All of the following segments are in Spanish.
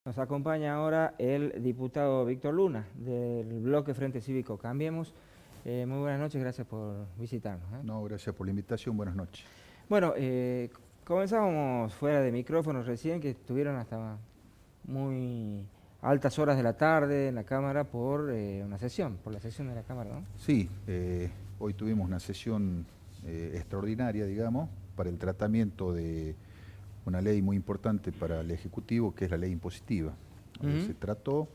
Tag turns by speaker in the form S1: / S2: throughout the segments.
S1: Nos acompaña ahora el diputado Víctor Luna, del bloque Frente Cívico Cambiemos. Muy buenas noches, gracias por visitarnos.
S2: No, gracias por la invitación, buenas noches.
S1: Bueno, comenzábamos fuera de micrófonos recién, que estuvieron hasta muy altas horas de la tarde en la Cámara por una sesión, por la sesión de la Cámara, ¿no?
S2: Sí, hoy tuvimos una sesión extraordinaria, digamos, para el tratamiento de una ley muy importante para el Ejecutivo, que es la ley impositiva. Se trató,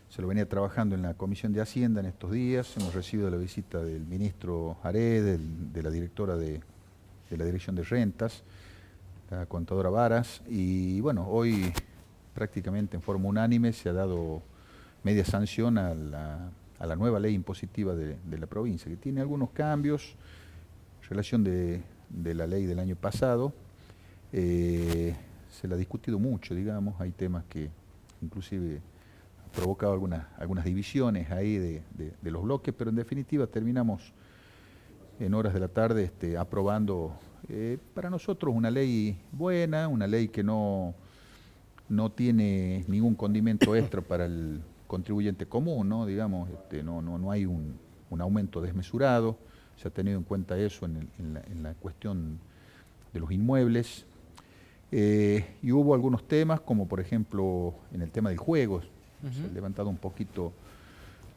S2: se lo venía trabajando en la Comisión de Hacienda en estos días, hemos recibido la visita del ministro Arede, de la directora de la Dirección de Rentas, la contadora Varas, y bueno, hoy prácticamente en forma unánime se ha dado media sanción a la nueva ley impositiva de la provincia, que tiene algunos cambios en relación de la ley del año pasado. Se la ha discutido mucho, digamos, hay temas que inclusive han provocado algunas divisiones ahí de los bloques, pero en definitiva terminamos en horas de la tarde aprobando para nosotros una ley buena, una ley que no tiene ningún condimento extra para el contribuyente común, ¿no? Digamos, no hay un aumento desmesurado, se ha tenido en cuenta eso en la cuestión de los inmuebles. Y hubo algunos temas, como por ejemplo en el tema del juego, se ha levantado un poquito,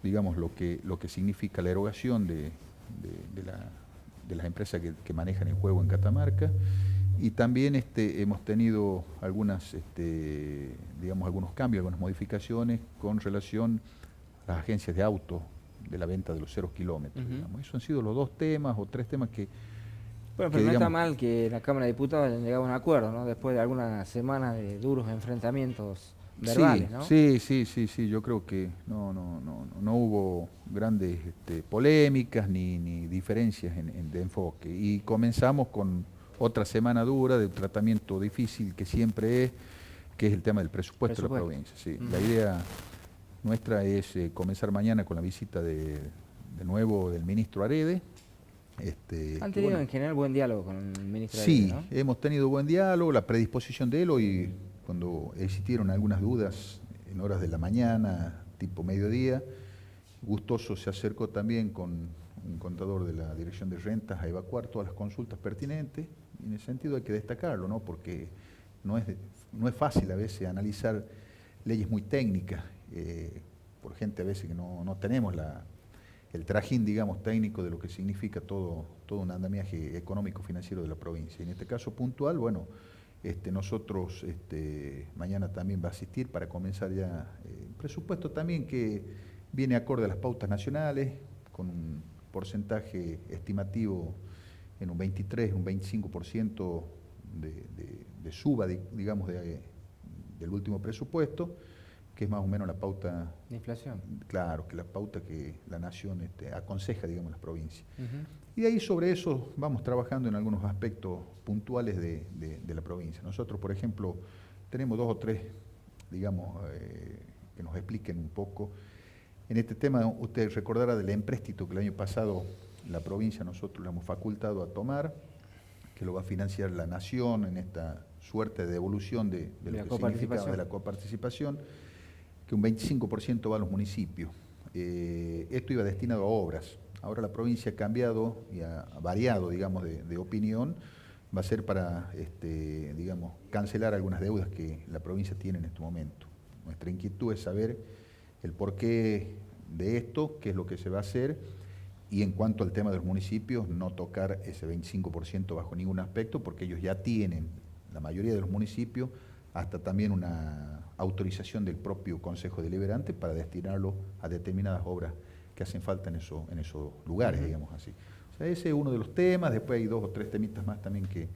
S2: digamos, lo que significa la erogación de las empresas que manejan el juego en Catamarca. Y también hemos tenido algunos cambios, algunas modificaciones con relación a las agencias de auto, de la venta de los 0 kilómetros. Esos han sido los dos temas o tres temas que...
S1: Bueno, pero no está mal que la Cámara de Diputados haya llegado a un acuerdo, ¿no? Después de algunas semanas de duros enfrentamientos verbales, ¿no?
S2: Sí, yo creo que no hubo grandes polémicas ni diferencias de enfoque. Y comenzamos con otra semana dura de un tratamiento difícil que siempre es, que es el tema del presupuesto de la provincia. Sí. La idea nuestra es comenzar mañana con la visita de nuevo del ministro Arede.
S1: Han tenido en general buen diálogo con el ministro
S2: Sí,
S1: Arede, ¿no?
S2: hemos tenido buen diálogo, la predisposición de él hoy, cuando existieron algunas dudas en horas de la mañana, tipo mediodía, gustoso se acercó también con un contador de la Dirección de Rentas a evacuar todas las consultas pertinentes, y en ese sentido hay que destacarlo, ¿no? Porque no es fácil a veces analizar leyes muy técnicas, por gente a veces que no tenemos el trajín, digamos, técnico de lo que significa todo un andamiaje económico-financiero de la provincia. Y en este caso puntual, bueno, nosotros mañana también va a asistir para comenzar ya un presupuesto también que viene acorde a las pautas nacionales, con un porcentaje estimativo en un 23, un 25% de suba, digamos, del último presupuesto, que es más o menos la pauta...
S1: ¿De inflación?
S2: Claro, que la pauta que la Nación aconseja, digamos, las provincias. Y de ahí sobre eso vamos trabajando en algunos aspectos puntuales de la provincia. Nosotros, por ejemplo, tenemos 2 o 3, digamos, que nos expliquen un poco. En este tema, usted recordará del empréstito que el año pasado la provincia nosotros le hemos facultado a tomar, que lo va a financiar la Nación en esta suerte de devolución de lo que significaba de la coparticipación, que un 25% va a los municipios. Esto iba destinado a obras. Ahora la provincia ha cambiado y ha variado, digamos, de opinión. Va a ser para, digamos, cancelar algunas deudas que la provincia tiene en este momento. Nuestra inquietud es saber el porqué de esto, qué es lo que se va a hacer, y en cuanto al tema de los municipios, no tocar ese 25% bajo ningún aspecto, porque ellos ya tienen, la mayoría de los municipios, hasta también una autorización del propio Consejo Deliberante para destinarlo a determinadas obras que hacen falta en esos lugares, digamos así. O sea, ese es uno de los temas, después hay 2 o 3 temitas más también que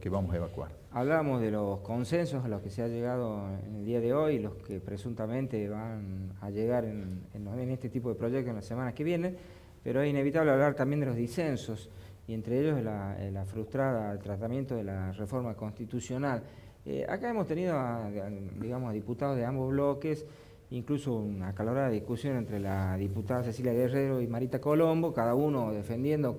S2: vamos a evacuar.
S1: Hablábamos de los consensos a los que se ha llegado en el día de hoy, los que presuntamente van a llegar en este tipo de proyectos en las semanas que vienen, pero es inevitable hablar también de los disensos, y entre ellos la frustrada tratamiento de la reforma constitucional. Acá hemos tenido digamos, a diputados de ambos bloques, incluso una acalorada discusión entre la diputada Cecilia Guerrero y Marita Colombo, cada uno defendiendo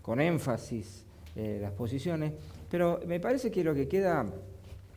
S1: con énfasis las posiciones, pero me parece que lo que queda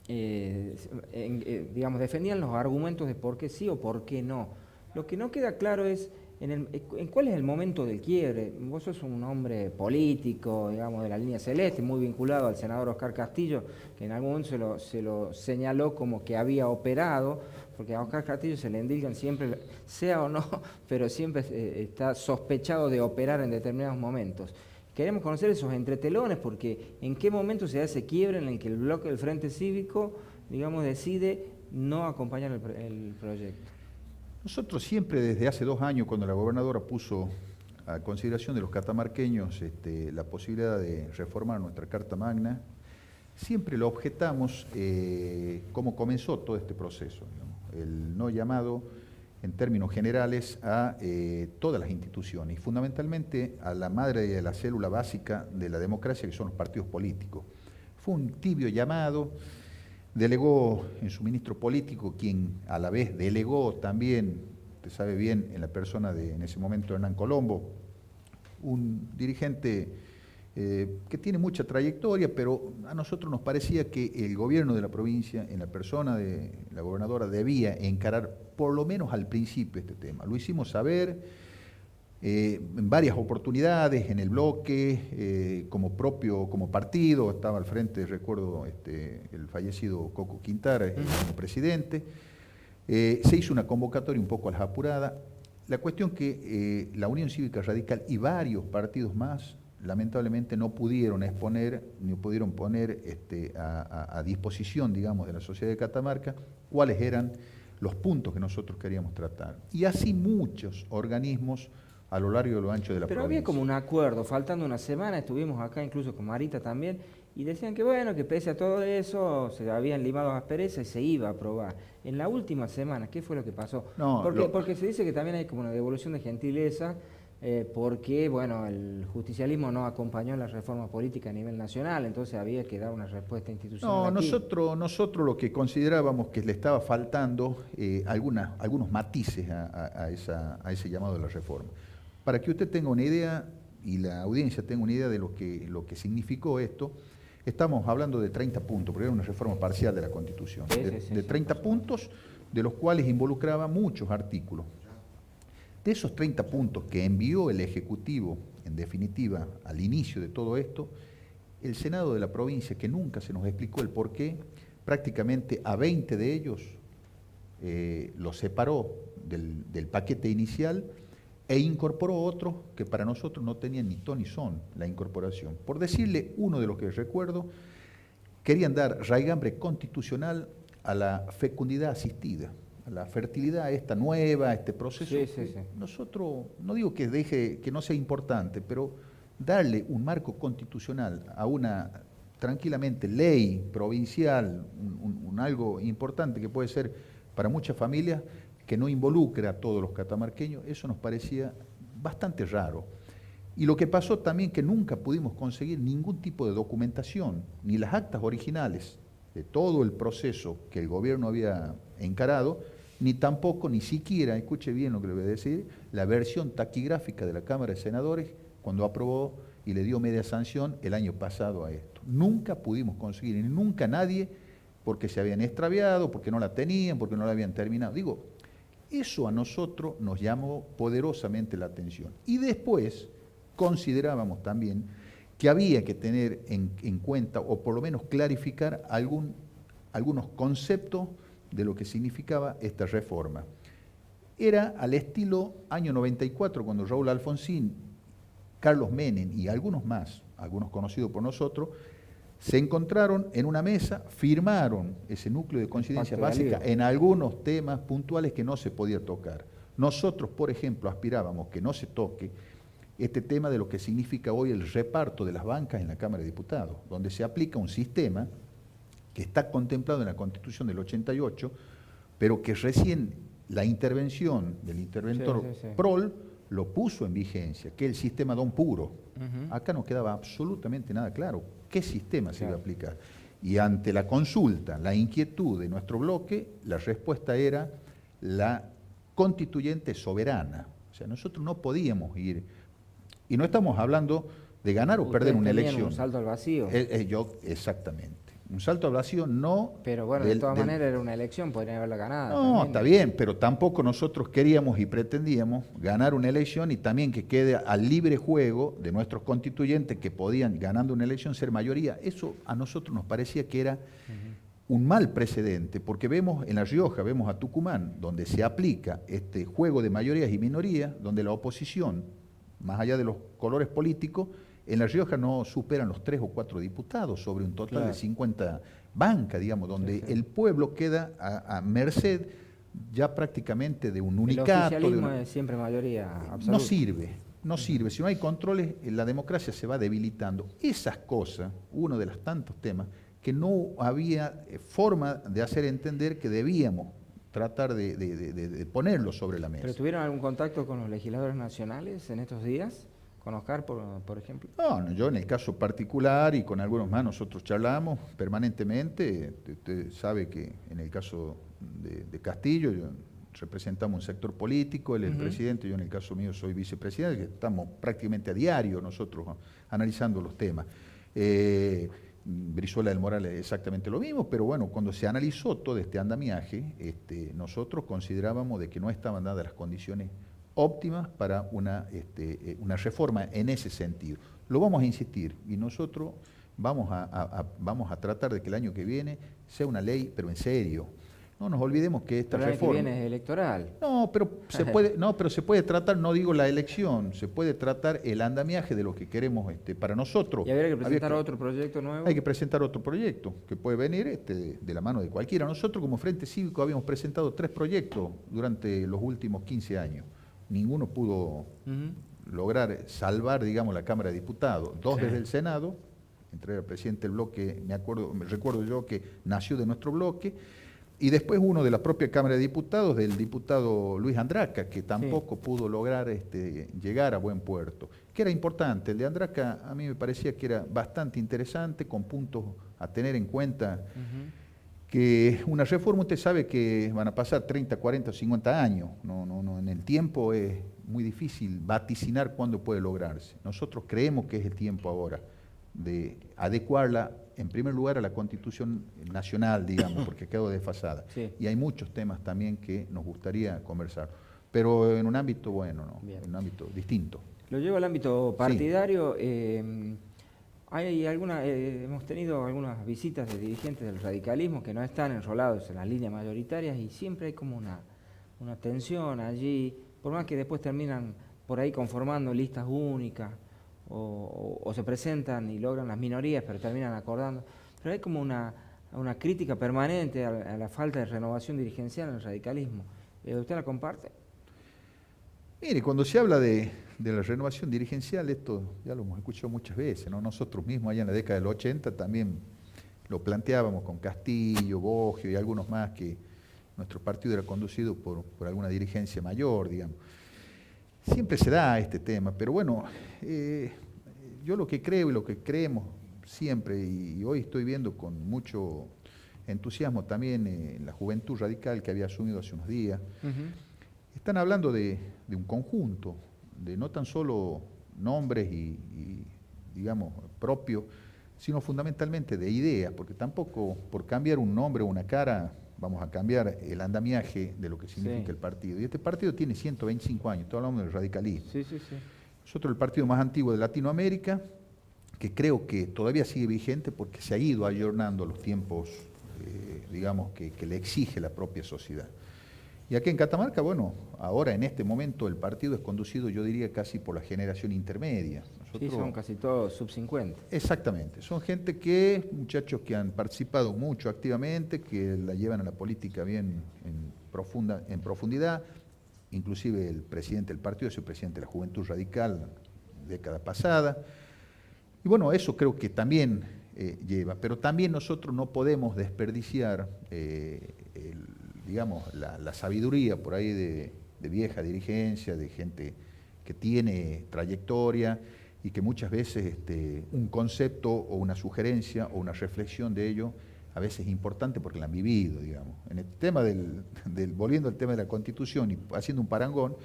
S1: digamos, defendían los argumentos de por qué sí o por qué no. Lo que no queda claro es en cuál es el momento del quiebre. Vos sos un hombre político, digamos, de la línea celeste, muy vinculado al senador Oscar Castillo, que en algún momento se lo señaló como que había operado, porque a Oscar Castillo se le endilgan siempre, sea o no, pero siempre está sospechado de operar en determinados momentos. Queremos conocer esos entretelones, porque en qué momento se da ese quiebre en el que el bloque del Frente Cívico, digamos, decide no acompañar el proyecto.
S2: Nosotros siempre desde hace 2 años, cuando la gobernadora puso a consideración de los catamarqueños la posibilidad de reformar nuestra Carta Magna, siempre lo objetamos cómo comenzó todo este proceso, digamos, el no llamado en términos generales a todas las instituciones y fundamentalmente a la madre de la célula básica de la democracia, que son los partidos políticos. Fue un tibio llamado. Delegó en su ministro político, quien a la vez delegó también, usted sabe bien, en la persona de, en ese momento, Hernán Colombo, un dirigente que tiene mucha trayectoria, pero a nosotros nos parecía que el gobierno de la provincia, en la persona de la gobernadora, debía encarar, por lo menos al principio, este tema. Lo hicimos saber en varias oportunidades, en el bloque, como partido, estaba al frente, recuerdo, el fallecido Coco Quintara como presidente. Se hizo una convocatoria un poco a las apuradas. La cuestión que la Unión Cívica Radical y varios partidos más, lamentablemente, no pudieron exponer, ni pudieron poner a disposición, digamos, de la sociedad de Catamarca, cuáles eran los puntos que nosotros queríamos tratar. Y así muchos organismos a lo largo y a lo ancho de la provincia.
S1: Pero había como un acuerdo, faltando una semana, estuvimos acá incluso con Marita también, y decían que bueno, que pese a todo eso, se habían limado asperezas y se iba a aprobar. En la última semana, ¿qué fue lo que pasó?
S2: No,
S1: porque se dice que también hay como una devolución de gentileza, porque bueno, el justicialismo no acompañó la reforma política a nivel nacional, entonces había que dar una respuesta institucional.
S2: No, nosotros lo que considerábamos que le estaba faltando algunos matices a ese llamado de la reforma. Para que usted tenga una idea y la audiencia tenga una idea de lo que significó esto, estamos hablando de 30 puntos, porque era una reforma parcial de la Constitución, de 30 puntos, de los cuales involucraba muchos artículos. De esos 30 puntos que envió el Ejecutivo, en definitiva, al inicio de todo esto, el Senado de la provincia, que nunca se nos explicó el porqué, prácticamente a 20 de ellos los separó del paquete inicial e incorporó otros que para nosotros no tenían ni ton ni son la incorporación. Por decirle uno de los que recuerdo, querían dar raigambre constitucional a la fecundidad asistida, a la fertilidad esta nueva, este proceso.
S1: Sí.
S2: Nosotros, no digo que no sea importante, pero darle un marco constitucional a una tranquilamente ley provincial, un algo importante que puede ser para muchas familias, que no involucre a todos los catamarqueños, eso nos parecía bastante raro. Y lo que pasó también que nunca pudimos conseguir ningún tipo de documentación, ni las actas originales de todo el proceso que el gobierno había encarado, ni tampoco, ni siquiera, escuche bien lo que le voy a decir, la versión taquigráfica de la Cámara de Senadores cuando aprobó y le dio media sanción el año pasado a esto. Nunca pudimos conseguir, ni nunca nadie, porque se habían extraviado, porque no la tenían, porque no la habían terminado. Digo, eso a nosotros nos llamó poderosamente la atención. Y después considerábamos también que había que tener en cuenta, o por lo menos clarificar, algunos conceptos de lo que significaba esta reforma. Era al estilo año 94, cuando Raúl Alfonsín, Carlos Menem y algunos más, algunos conocidos por nosotros, se encontraron en una mesa, firmaron ese núcleo de coincidencia básica en algunos temas puntuales que no se podía tocar. Nosotros, por ejemplo, aspirábamos que no se toque este tema de lo que significa hoy el reparto de las bancas en la Cámara de Diputados, donde se aplica un sistema que está contemplado en la Constitución del 88, pero que recién la intervención del interventor Prol lo puso en vigencia, que es el sistema Don Puro. Acá no quedaba absolutamente nada claro qué sistema se iba a aplicar. Y ante la consulta, la inquietud de nuestro bloque, la respuesta era la constituyente soberana. O sea, nosotros no podíamos ir, y no estamos hablando de ganar o perder una elección.
S1: Un salto al vacío.
S2: Exactamente. Un salto al vacío no...
S1: Pero bueno, de todas maneras era una elección, podrían haberla ganado.
S2: No,
S1: también.
S2: está bien, pero tampoco nosotros queríamos y pretendíamos ganar una elección y también que quede al libre juego de nuestros constituyentes que podían, ganando una elección, ser mayoría. Eso a nosotros nos parecía que era un mal precedente, porque vemos en La Rioja, vemos a Tucumán, donde se aplica este juego de mayorías y minorías, donde la oposición, más allá de los colores políticos, en La Rioja no superan los 3 o 4 diputados sobre un total de 50 bancas, digamos, donde el pueblo queda a merced ya prácticamente de un unicato.
S1: El oficialismo es siempre mayoría absoluta.
S2: No sirve. Si no hay controles, la democracia se va debilitando. Esas cosas, uno de los tantos temas, que no había forma de hacer entender que debíamos tratar de ponerlo sobre la mesa.
S1: ¿Pero tuvieron algún contacto con los legisladores nacionales en estos días? ¿Con Oscar, por ejemplo?
S2: No, yo en el caso particular y con algunos más nosotros charlamos permanentemente. Usted sabe que en el caso de Castillo representamos un sector político, él es el presidente, yo en el caso mío soy vicepresidente, que estamos prácticamente a diario nosotros analizando los temas. Brizuela del Moral es exactamente lo mismo, pero bueno, cuando se analizó todo este andamiaje, nosotros considerábamos de que no estaban dadas las condiciones óptimas para una reforma en ese sentido. Lo vamos a insistir y nosotros vamos a tratar de que el año que viene sea una ley, pero en serio. No nos olvidemos que esta reforma...
S1: El año que viene es electoral.
S2: No, pero se puede tratar, no digo la elección, se puede tratar el andamiaje de lo que queremos para nosotros.
S1: ¿Y habría que presentar otro proyecto nuevo?
S2: Hay que presentar otro proyecto, que puede venir de la mano de cualquiera. Nosotros como Frente Cívico habíamos presentado 3 proyectos durante los últimos 15 años. Ninguno pudo lograr salvar, digamos, la Cámara de Diputados. 2 desde el Senado, entre el presidente del bloque, me recuerdo yo que nació de nuestro bloque, y después uno de la propia Cámara de Diputados, del diputado Luis Andraca, que tampoco pudo lograr llegar a buen puerto. Que era importante, el de Andraca a mí me parecía que era bastante interesante, con puntos a tener en cuenta, que una reforma usted sabe que van a pasar 30, 40, 50 años, no, en el tiempo es muy difícil vaticinar cuándo puede lograrse. Nosotros creemos que es el tiempo ahora de adecuarla en primer lugar a la Constitución Nacional, digamos, porque quedó desfasada. Sí. Y hay muchos temas también que nos gustaría conversar, pero en un ámbito, bueno, no, en un ámbito distinto.
S1: Lo llevo al ámbito partidario. Sí. Hemos tenido algunas visitas de dirigentes del radicalismo que no están enrolados en las líneas mayoritarias y siempre hay como una tensión allí, por más que después terminan por ahí conformando listas únicas o se presentan y logran las minorías pero terminan acordando, pero hay como una crítica permanente a la falta de renovación dirigencial en el radicalismo. ¿Usted la comparte?
S2: Mire, cuando se habla de la renovación dirigencial, esto ya lo hemos escuchado muchas veces, ¿no? Nosotros mismos allá en la década del 80 también lo planteábamos con Castillo, Boggio y algunos más, que nuestro partido era conducido por alguna dirigencia mayor, digamos. Siempre se da este tema, pero bueno, yo lo que creo y lo que creemos siempre, y hoy estoy viendo con mucho entusiasmo también la juventud radical que había asumido hace unos días, están hablando de un conjunto, de no tan solo nombres y digamos, propios, sino fundamentalmente de ideas, porque tampoco por cambiar un nombre o una cara vamos a cambiar el andamiaje de lo que significa el partido. Y este partido tiene 125 años, estamos hablando del radicalismo. Nosotros el partido más antiguo de Latinoamérica, que creo que todavía sigue vigente porque se ha ido ayornando los tiempos, digamos, que le exige la propia sociedad. Y aquí en Catamarca, bueno, ahora en este momento el partido es conducido, yo diría, casi por la generación intermedia.
S1: Sí, son casi todos sub-50.
S2: Exactamente, son muchachos que han participado mucho activamente, que la llevan a la política bien en profundidad, inclusive el presidente del partido es el presidente de la Juventud Radical, década pasada. Y bueno, eso creo que también lleva, pero también nosotros no podemos desperdiciar digamos, la sabiduría por ahí de vieja dirigencia, de gente que tiene trayectoria y que muchas veces un concepto o una sugerencia o una reflexión de ello a veces es importante porque la han vivido, digamos. En el tema volviendo al tema de la Constitución y haciendo un parangón,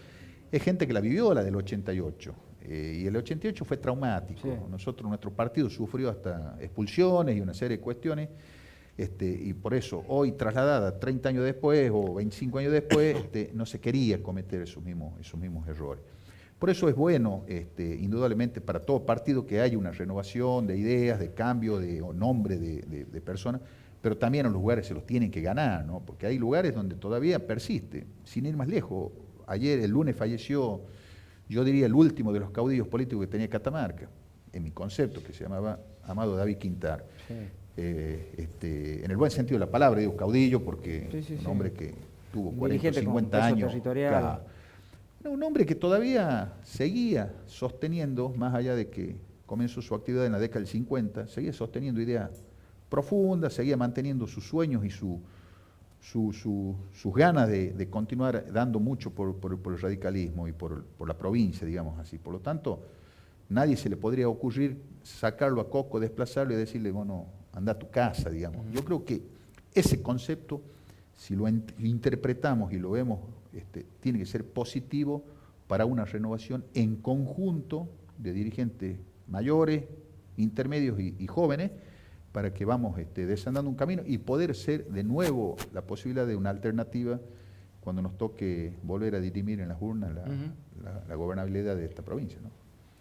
S2: es gente que la vivió, la del 88. Y el 88 fue traumático. Sí. Nuestro partido sufrió hasta expulsiones y una serie de cuestiones Y por eso, hoy trasladada 30 años después o 25 años después, no se quería cometer esos mismos errores. Por eso es bueno, indudablemente, para todo partido que haya una renovación de ideas, de cambio de nombre de personas, pero también en los lugares se los tienen que ganar, ¿no? Porque hay lugares donde todavía persiste, sin ir más lejos. Ayer, el lunes, falleció, yo diría, el último de los caudillos políticos que tenía Catamarca, en mi concepto, que se llamaba Amado David Quintar. Sí. En el buen sentido de la palabra, digo caudillo, porque un hombre que tuvo 40 o 50 años. Claro, un hombre que todavía seguía sosteniendo, más allá de que comenzó su actividad en la década del 50, seguía sosteniendo ideas profundas, seguía manteniendo sus sueños y sus ganas de continuar dando mucho por el radicalismo y por la provincia, digamos así. Por lo tanto, nadie se le podría ocurrir sacarlo a Coco, desplazarlo y decirle, bueno, anda a tu casa, digamos. Yo creo que ese concepto, si lo interpretamos y lo vemos, tiene que ser positivo para una renovación en conjunto de dirigentes mayores, intermedios y jóvenes, para que vamos desandando un camino y poder ser de nuevo la posibilidad de una alternativa cuando nos toque volver a dirimir en las urnas la gobernabilidad de esta provincia, ¿no?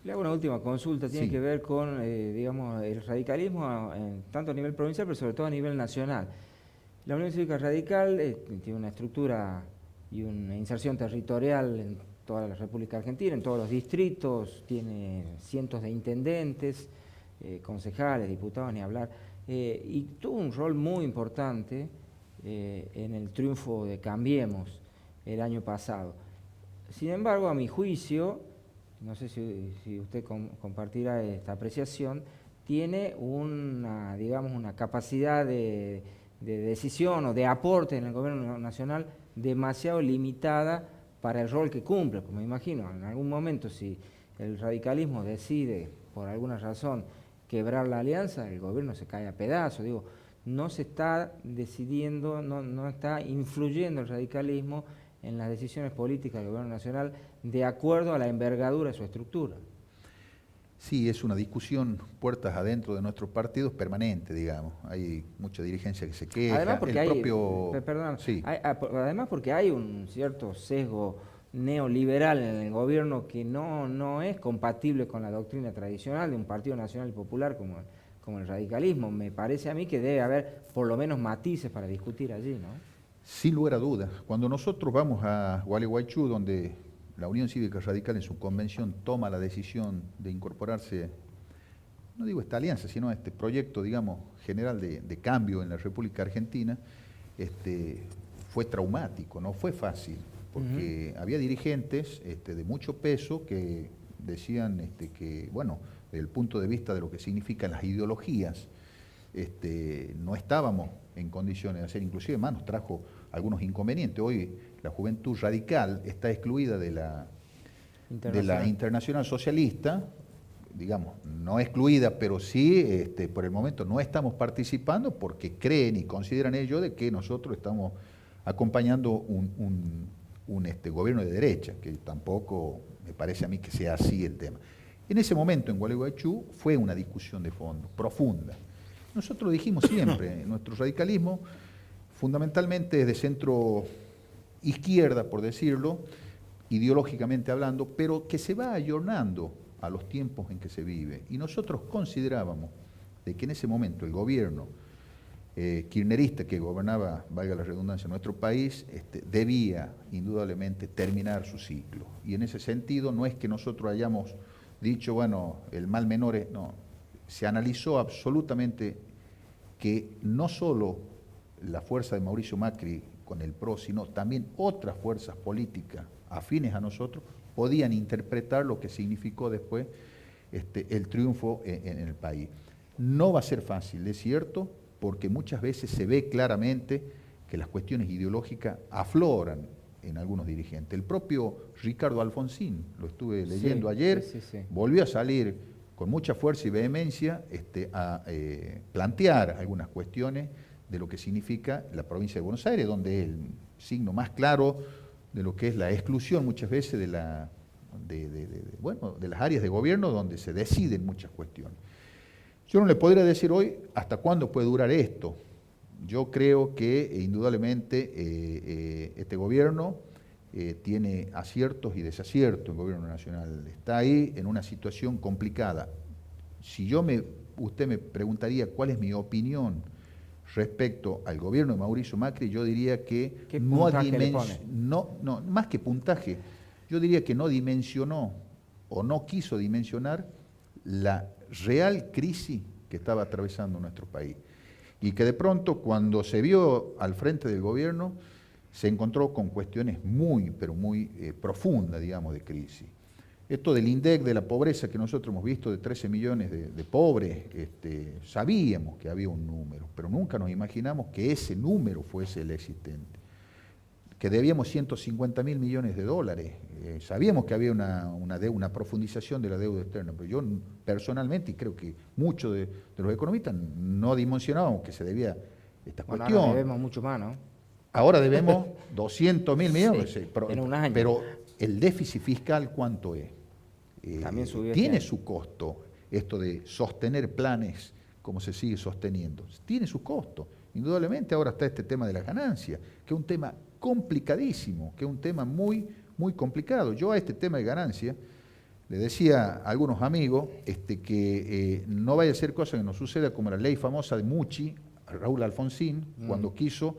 S1: Le hago una última consulta, tiene que ver con, digamos, el radicalismo tanto a nivel provincial, pero sobre todo a nivel nacional. La Unión Cívica Radical tiene una estructura y una inserción territorial en toda la República Argentina, en todos los distritos, tiene cientos de intendentes, concejales, diputados, ni hablar, y tuvo un rol muy importante en el triunfo de Cambiemos el año pasado. Sin embargo, a mi juicio, no sé si usted compartirá esta apreciación, tiene una, digamos, una capacidad de decisión o de aporte en el gobierno nacional demasiado limitada para el rol que cumple. Como me imagino, en algún momento si el radicalismo decide, por alguna razón, quebrar la alianza, el gobierno se cae a pedazos. Digo, no se está decidiendo, no está influyendo el radicalismo en las decisiones políticas del gobierno nacional de acuerdo a la envergadura de su estructura.
S2: Sí, es una discusión puertas adentro de nuestros partidos permanente, digamos. Hay mucha dirigencia que se queja.
S1: Además porque hay un cierto sesgo neoliberal en el gobierno que no es compatible con la doctrina tradicional de un partido nacional y popular como el radicalismo. Me parece a mí que debe haber por lo menos matices para discutir allí, ¿no?
S2: Sin lugar a dudas. Cuando nosotros vamos a Gualeguaychú, donde la Unión Cívica Radical en su convención toma la decisión de incorporarse, no digo esta alianza, sino este proyecto, digamos, general de cambio en la República Argentina, fue traumático, no fue fácil, porque había dirigentes de mucho peso que decían que, bueno, desde el punto de vista de lo que significan las ideologías, no estábamos en condiciones de hacer, inclusive más nos trajo algunos inconvenientes. Hoy la juventud radical está excluida de la Internacional Socialista, digamos, no excluida, pero sí, por el momento no estamos participando porque creen y consideran ellos de que nosotros estamos acompañando un gobierno de derecha, que tampoco me parece a mí que sea así el tema. En ese momento en Gualeguaychú fue una discusión de fondo, profunda. Nosotros dijimos siempre, nuestro radicalismo fundamentalmente es de centro izquierda, por decirlo, ideológicamente hablando, pero que se va ayornando a los tiempos en que se vive. Y nosotros considerábamos de que en ese momento el gobierno kirchnerista que gobernaba, valga la redundancia, nuestro país, debía indudablemente terminar su ciclo. Y en ese sentido no es que nosotros hayamos dicho, bueno, el mal menor es, no, se analizó absolutamente que no solo la fuerza de Mauricio Macri con el PRO, sino también otras fuerzas políticas afines a nosotros podían interpretar lo que significó después el triunfo en el país. No va a ser fácil, es cierto, porque muchas veces se ve claramente que las cuestiones ideológicas afloran en algunos dirigentes. El propio Ricardo Alfonsín, lo estuve leyendo ayer, volvió a salir con mucha fuerza y vehemencia a plantear algunas cuestiones de lo que significa la provincia de Buenos Aires, donde es el signo más claro de lo que es la exclusión muchas veces de las áreas de gobierno donde se deciden muchas cuestiones. Yo no le podría decir hoy hasta cuándo puede durar esto. Yo creo que indudablemente este gobierno tiene aciertos y desaciertos, el gobierno nacional está ahí en una situación complicada. Si usted me preguntaría cuál es mi opinión respecto al gobierno de Mauricio Macri, yo diría que
S1: ¿Qué puntaje le pone?
S2: más que puntaje, yo diría que no dimensionó o no quiso dimensionar la real crisis que estaba atravesando nuestro país. Y que de pronto, cuando se vio al frente del gobierno, se encontró con cuestiones muy, pero muy profundas, digamos, de crisis. Esto del INDEC, de la pobreza que nosotros hemos visto, de 13 millones de pobres, sabíamos que había un número, pero nunca nos imaginamos que ese número fuese el existente. Que debíamos 150.000 millones de dólares. Sabíamos que había una profundización de la deuda externa, pero yo personalmente, y creo que muchos de los economistas, no dimensionábamos que se debía esta cuestión.
S1: Ahora debemos mucho más, ¿no?
S2: Ahora debemos 200.000 millones,
S1: Sí, en un año.
S2: pero el déficit fiscal, ¿cuánto es?
S1: También subió
S2: tiene
S1: este año.
S2: su costo esto de sostener planes como se sigue sosteniendo. Tiene su costo. Indudablemente ahora está este tema de la ganancia, que es un tema complicadísimo, que es un tema muy, muy complicado. Yo a este tema de ganancia le decía a algunos amigos que no vaya a ser cosa que nos suceda como la ley famosa de Mucci, Raúl Alfonsín, cuando quiso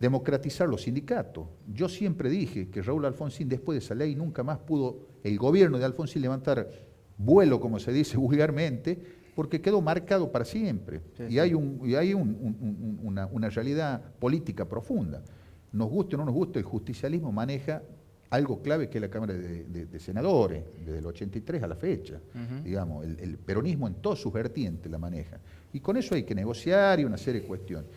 S2: democratizar los sindicatos. Yo siempre dije que Raúl Alfonsín, después de esa ley, nunca más pudo el gobierno de Alfonsín levantar vuelo, como se dice vulgarmente, porque quedó marcado para siempre.
S1: Sí,
S2: y hay una realidad política profunda. Nos guste o no nos guste, el justicialismo maneja algo clave que es la Cámara de Senadores, desde el 83 a la fecha. Digamos, el peronismo en todas sus vertientes la maneja. Y con eso hay que negociar y una serie de cuestiones.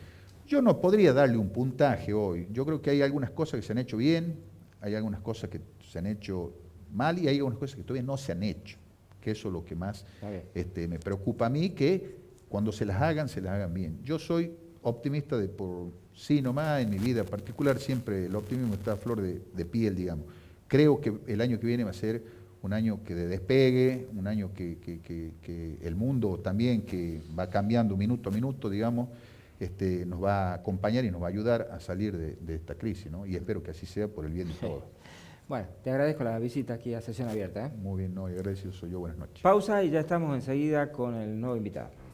S2: Yo no podría darle un puntaje hoy. Yo creo que hay algunas cosas que se han hecho bien, hay algunas cosas que se han hecho mal y hay algunas cosas que todavía no se han hecho. Que eso es lo que más me preocupa a mí, que cuando se las hagan bien. Yo soy optimista de por sí nomás, en mi vida particular siempre el optimismo está a flor de piel, digamos. Creo que el año que viene va a ser un año que de despegue, un año que el mundo también, que va cambiando minuto a minuto, digamos, nos va a acompañar y nos va a ayudar a salir de esta crisis, ¿no? Y espero que así sea por el bien de todos.
S1: Bueno, te agradezco la visita aquí a Sesión Abierta.
S2: Muy bien, no, y agradecido soy yo. Buenas noches.
S1: Pausa y ya estamos enseguida con el nuevo invitado.